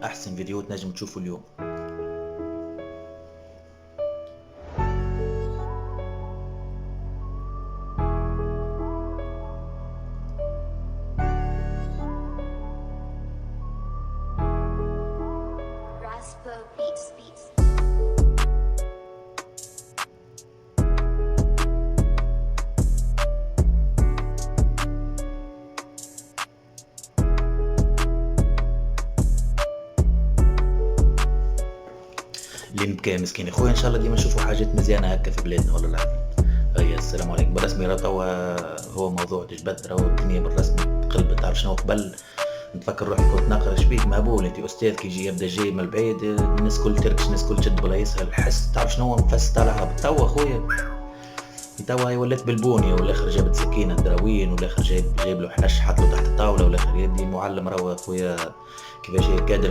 أحسن فيديو تنجم تشوفه اليوم. Raspo beats. اللي مبكى مسكين خويا إن شاء الله ديما نشوفوا حاجات مزيانة هكا في بلادنا والله العظيم. هيا السلام عليكم. بالرسمي راه توا هو موضوع جبد راهو الدنيا بالرسمي قلبت. تعرف شنو قبل نتفكر روحي كنت نقرا شبيك مهبول انت استاذ كي يجي يبدا جاي من البعيد الناس كل تركش الناس كل تشد بلايصها الحس. تعرف شنو هو مفس طالعها توا خويا. توا هي ولات بالبونيه والاخر جابت سكينه دراوين والاخر جايب له حنش حط له تحت الطاوله والاخر يدي معلم راهو خويا كيفاش كادر